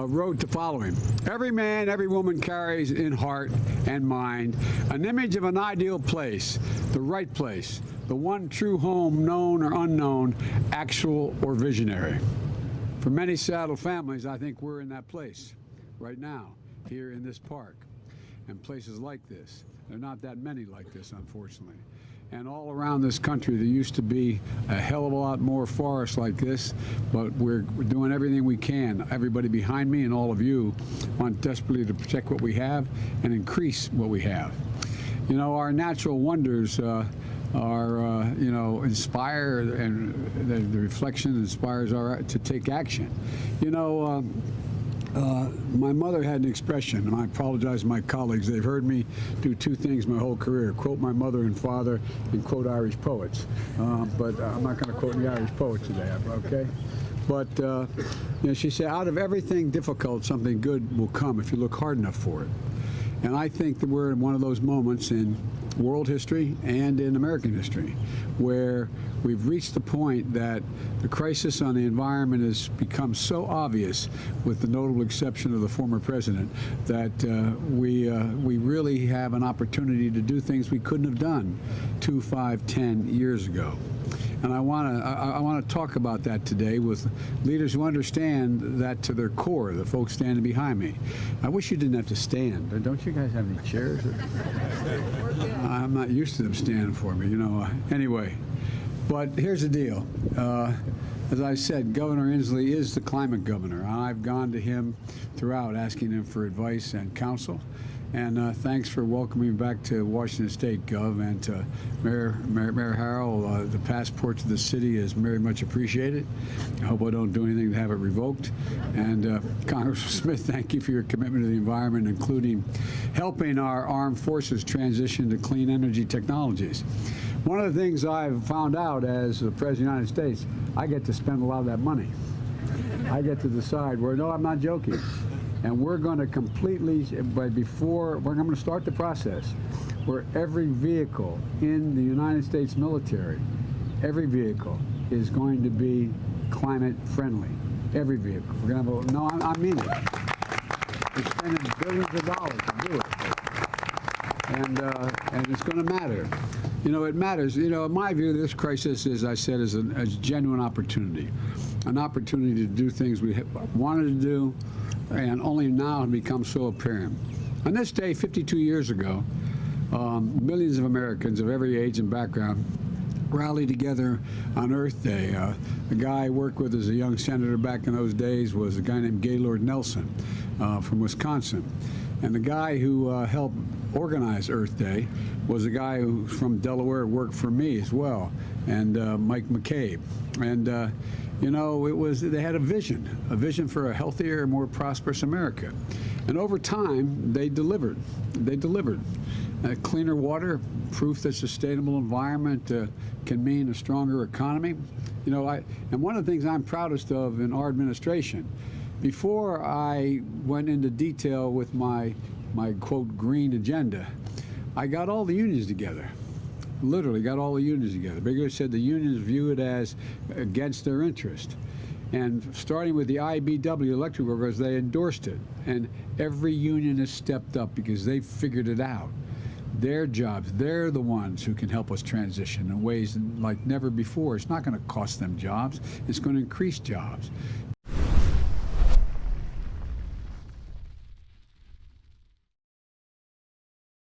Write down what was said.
wrote the following: every man, every woman carries in heart and mind an image of an ideal place, the right place, the one true home, known or unknown, actual or visionary. For many Seattle families, I think we're in that place right now, here in this park, and places like this. There are not that many like this, unfortunately. And all around this country, there used to be a hell of a lot more forests like this, but we're doing everything we can. Everybody behind me and all of you want desperately to protect what we have and increase what we have. You know, our natural wonders inspire, and the reflection inspires our to take action. You know, my mother had an expression, and I apologize to my colleagues. They've heard me do two things my whole career: quote my mother and father, and quote Irish poets. But I'm not going to quote the Irish poets today, okay? But you know, she said, out of everything difficult, something good will come if you look hard enough for it. And I think that we're in one of those moments in world history and in American history where we've reached the point that the crisis on the environment has become so obvious, with the notable exception of the former president, that we really have an opportunity to do things we couldn't have done 2, 5, 10 years ago. And I want to talk about that today with leaders who understand that to their core, the folks standing behind me. I wish you didn't have to stand. Don't you guys have any chairs? I'm not used to them standing for me, you know. Anyway, but here's the deal. As I said, Governor Inslee is the climate governor. I've gone to him throughout asking him for advice and counsel. And thanks for welcoming me back to Washington State, Gov, and to Mayor Harrell. The passport to the city is very much appreciated. I hope I don't do anything to have it revoked. And Congressman Smith, thank you for your commitment to the environment, including helping our armed forces transition to clean energy technologies. One of the things I've found out as the President of the United States, I get to spend a lot of that money. I get to decide where, no, I'm not joking. And we're going to completely, but before, I'm going to start the process where every vehicle in the United States military, every vehicle is going to be climate friendly. Every vehicle. We're going to have a, no, I mean it. We're spending billions of dollars to do it. And it's going to matter. You know, it matters. You know, in my view, this crisis, as I said, is a genuine opportunity. An opportunity to do things we wanted to do, and only now have become so apparent. On this day, 52 years ago, millions of Americans of every age and background rallied together on Earth Day. A guy I worked with as a young senator back in those days was a guy named Gaylord Nelson from Wisconsin. And the guy who helped organize Earth Day was a guy who's from Delaware, worked for me as well, and Mike McCabe. And you know, they had a vision for a healthier, more prosperous America. And over time, they delivered. They delivered. Cleaner water, proof that sustainable environment can mean a stronger economy. You know, and one of the things I'm proudest of in our administration, before I went into detail with my quote, green agenda, I got all the unions together. Literally got all the unions together. Because said the unions view it as against their interest. And starting with the IBW electric workers, they endorsed it. And every union has stepped up because they figured it out. Their jobs, they're the ones who can help us transition in ways like never before. It's not going to cost them jobs. It's going to increase jobs.